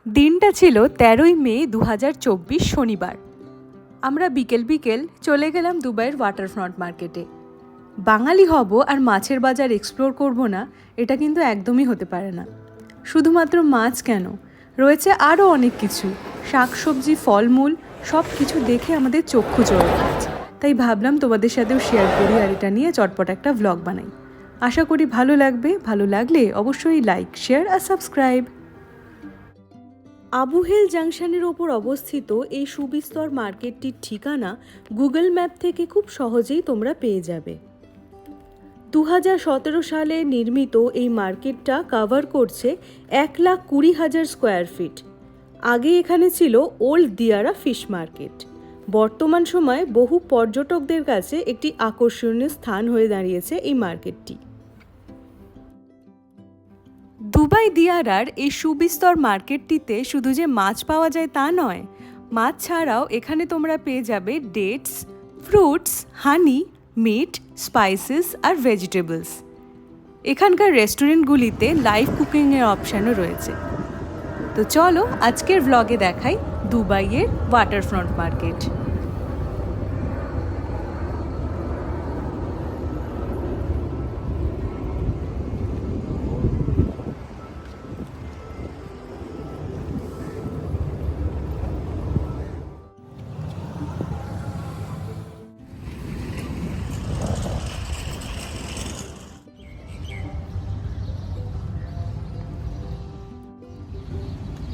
দিনটা ছিল ১৩ই মে ২০২৪ শনিবার। আমরা বিকেল বিকেল চলে গেলাম দুবাইয়ের ওয়াটারফ্রন্ট মার্কেটে। বাঙালি হব আর মাছের বাজার এক্সপ্লোর করব না, এটা কিন্তু একদমই হতে পারে না। শুধুমাত্র মাছ কেন, রয়েছে আরও অনেক কিছু, শাকসবজি, ফলমূল, সব কিছু দেখে আমাদের চক্ষু চড়ে যাচ্ছে। তাই ভাবলাম তোমাদের সাথেও শেয়ার করি আর এটা নিয়ে চটপট একটা ভ্লগ বানাই। আশা করি ভালো লাগবে। ভালো লাগলে অবশ্যই লাইক, শেয়ার আর সাবস্ক্রাইব। আবুহেল জাংশনের ওপর অবস্থিত এই সুবিস্তর মার্কেটটির ঠিকানা গুগল ম্যাপ থেকে খুব সহজেই তোমরা পেয়ে যাবে। ২০১৭ সালে নির্মিত এই মার্কেটটা কভার করছে ১,২০,০০০ স্কোয়ার ফিট। আগে এখানে ছিল ওল্ড দিয়ারা ফিশ মার্কেট। বর্তমান সময়ে বহু পর্যটকদের কাছে একটি আকর্ষণীয় স্থান হয়ে দাঁড়িয়েছে এই মার্কেটটি। দুবাই দিয়ারার এই সুবিস্তর মার্কেটটিতে শুধু যে মাছ পাওয়া যায় তা নয়, মাছ ছাড়াও এখানে তোমরা পেয়ে যাবে ডেটস, ফ্রুটস, হানি, মিট, স্পাইসেস আর ভেজিটেবলস। এখানকার রেস্টুরেন্টগুলিতে লাইভ কুকিংয়ের অপশানও রয়েছে। তো চলো আজকের ভ্লগে দেখাই দুবাইয়ের ওয়াটারফ্রন্ট মার্কেট।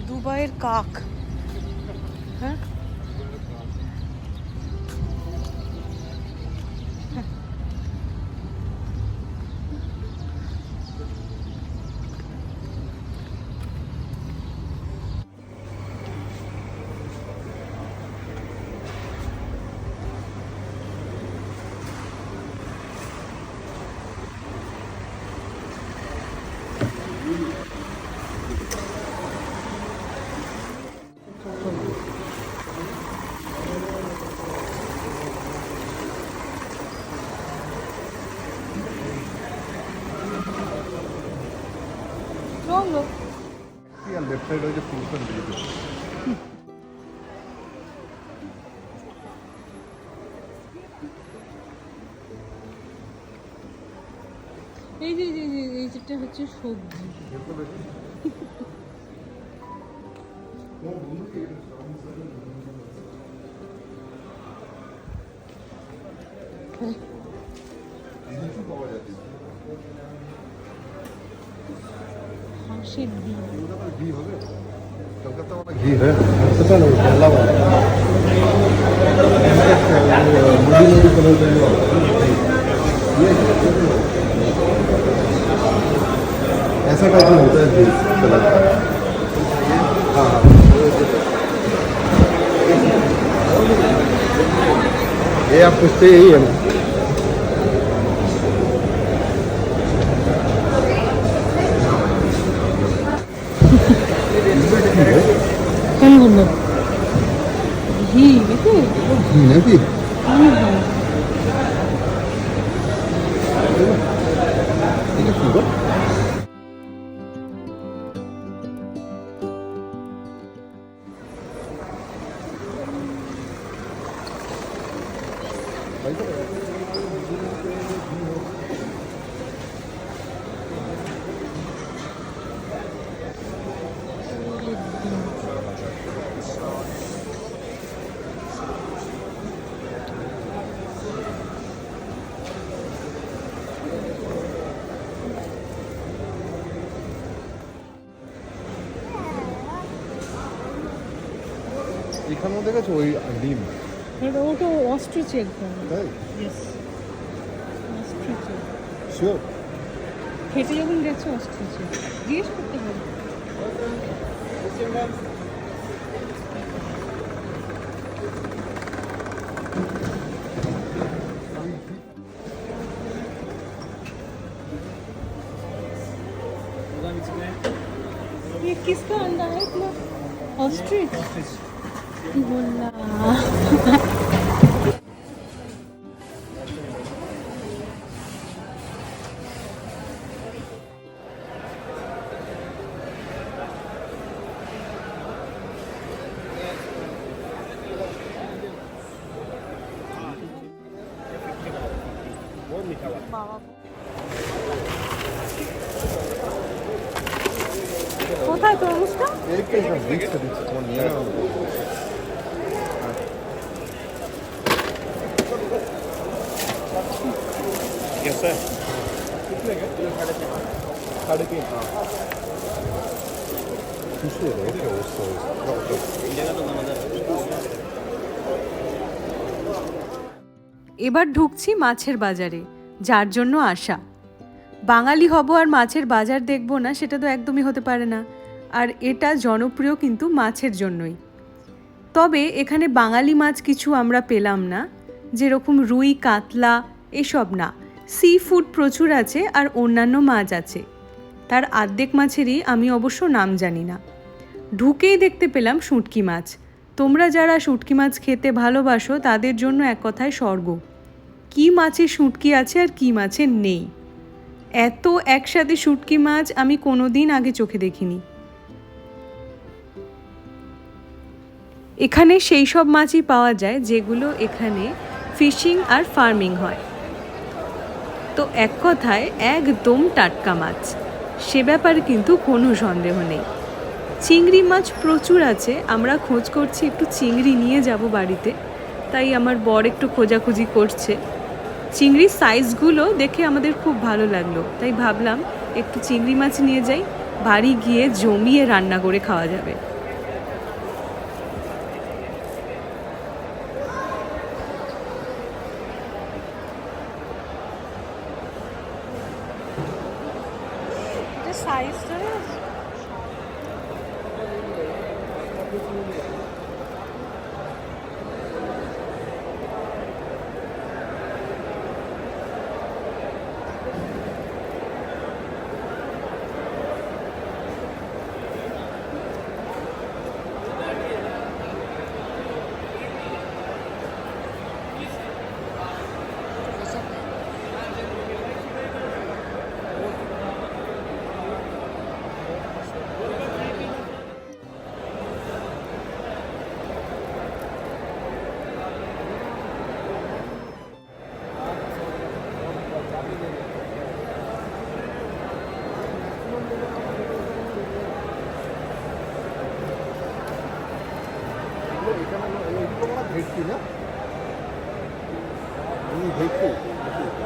দুবাইয়ের কাক, হ্যাঁ চলো। লেফট সাইড হচ্ছে ফুলসন ব্রিজ। এই যে যেটা হচ্ছে সবজি। হাঁসের ডিম। ঘি হবে, কলকাতা वाला घी है, पता नहीं केरला वाला नदी नदी कलर का ये ऐसा टाइप में होता है घी कलर का। हाँ हाँ, ये आप पूछते यही है ना। কেন বললো ঘি নাকি? ঘি নাকি? এখানেও দেখেছো ওই ডিম, ওটা অস্ট্রিচ একদম। তাই? Yes, ostrich. শিওর? খেতে যখন গেছে অস্ট্রিচে জিজ্ঞেস করতে হবে। ये किसका अंडा है इतना? ऑस्ट्रिच बोला। বাবা, কোথায় তরমুজটা? कैसा है? कितने का? 3.5 खुशी हो रही है उससे। এবার ঢুকছি মাছের বাজারে, যার জন্য আসা। বাঙালি হব আর মাছের বাজার দেখব না, সেটা তো একদমই হতে পারে না। আর এটা জনপ্রিয় কিন্তু মাছের জন্যই। তবে এখানে বাঙালি মাছ কিছু আমরা পেলাম না, যেরকম রুই, কাতলা এসব না। সি ফুড প্রচুর আছে আর অন্যান্য মাছ আছে। তার অর্ধেক মাছেরই আমি অবশ্য নাম জানি না। ঢুকেই দেখতে পেলাম শুঁটকি মাছ। তোমরা যারা শুঁটকি মাছ খেতে ভালোবাসো তাদের জন্য এক কথায় স্বর্গ। কী মাছের শুঁটকি আছে আর কী মাছের নেই। এত একসাথে শুঁটকি মাছ আমি কোনো দিন আগে চোখে দেখিনি। এখানে সেই সব মাছই পাওয়া যায় যেগুলো এখানে ফিশিং আর ফার্মিং হয়। তো এক কথায় একদম টাটকা মাছ, সে ব্যাপারে কিন্তু কোনো সন্দেহ নেই। চিংড়ি মাছ প্রচুর আছে, আমরা খোঁজ করছি একটু চিংড়ি নিয়ে যাব বাড়িতে, তাই আমার বর একটু খোঁজাখুঁজি করছে। চিংড়ির সাইজগুলো দেখে আমাদের খুব ভালো লাগলো, তাই ভাবলাম একটু চিংড়ি মাছ নিয়ে যাই, বাড়ি গিয়ে জমিয়ে রান্না করে খাওয়া যাবে। সাইজটা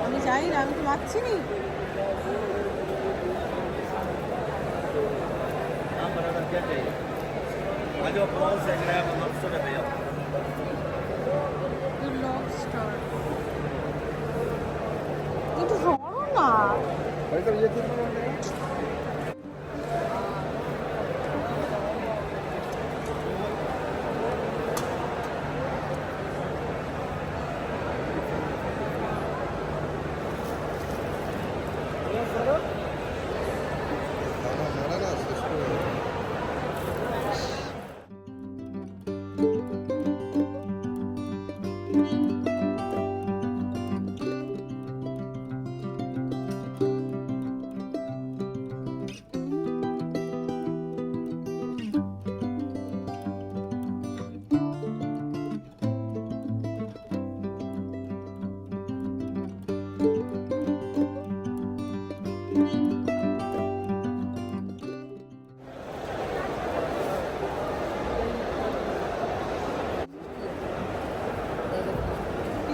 আমি যাই না, আমি তো মাছি নি। একটু ধরো না।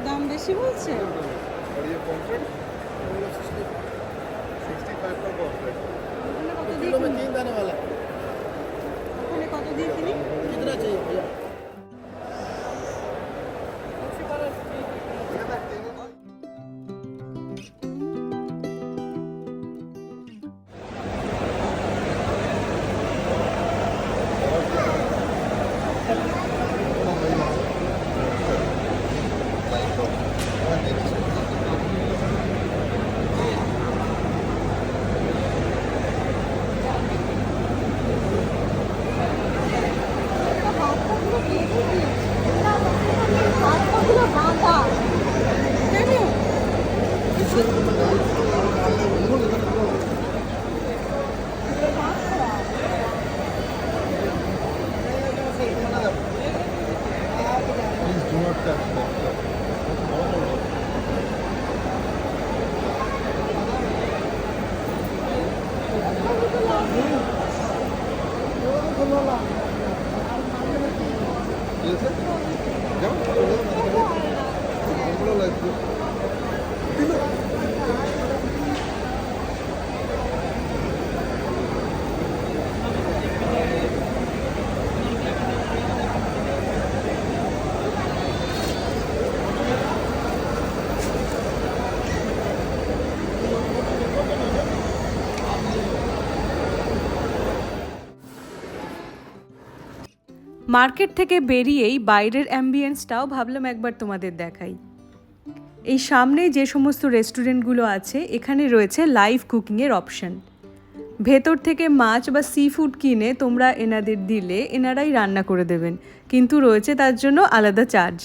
দাম বেশি বলছে। और ये कॉन्ट्रैक्ट 65 का कॉन्ट्रैक्ट किलो में 3 दाने वाला ওখানে কত দিয়ে কিনি? कितना चाहिए भैया? ঠিক আছে যাও ভালো লাগছে মার্কেট থেকে বেরিয়েই বাইরের অ্যাম্বিয়েন্সটাও ভাবলাম একবার তোমাদের দেখাই। এই সামনে যে সমস্ত রেস্টুরেন্টগুলো আছে এখানে রয়েছে লাইভ কুকিংয়ের অপশন। ভেতর থেকে মাছ বা সি ফুড কিনে তোমরা এনাদের দিলে এনারাই রান্না করে দেবেন, কিন্তু রয়েছে তার জন্য আলাদা চার্জ।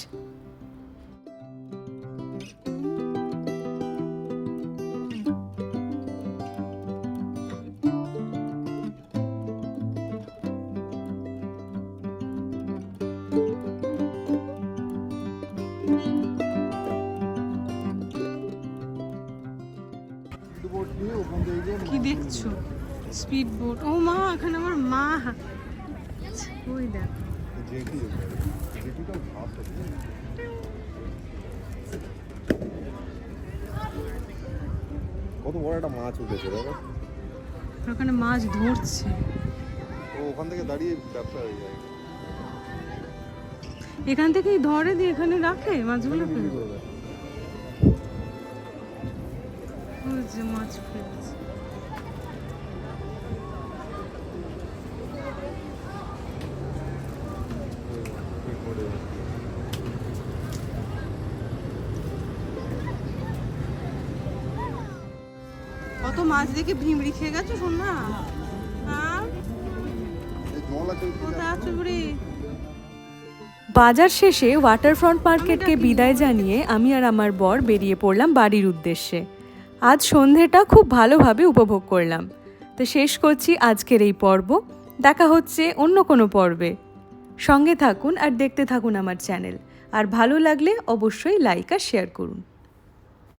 কি দেখছো? Speed boat. ও মা, এখানে আমার মা। ওই দেখ, কত বড় একটা মাছ উঠেছে দাদা, ওখানে মাছ ধরছে। ও ওখান থেকে দাঁড়িয়ে ব্যবসা হয়ে যায়। এখান থেকেই ধরে দিয়ে এখানে রাখে মাছগুলোকে। ওই যে মাছ ফেলছে। কত মাছ দেখে ভিমড়ি খেয়ে গেছো সোনা? কোথায় আছো বুড়ি? বাজার শেষে ওয়াটারফ্রন্ট মার্কেটকে বিদায় জানিয়ে আমি আর আমার বর বেরিয়ে পড়লাম বাড়ির উদ্দেশ্যে। আজ সন্ধেটা খুব ভালোভাবে উপভোগ করলাম। তো শেষ করছি আজকের এই পর্ব। দেখা হচ্ছে অন্য কোনো পর্বে। সঙ্গে থাকুন আর দেখতে থাকুন আমার চ্যানেল। আর ভালো লাগলে অবশ্যই লাইক আর শেয়ার করুন।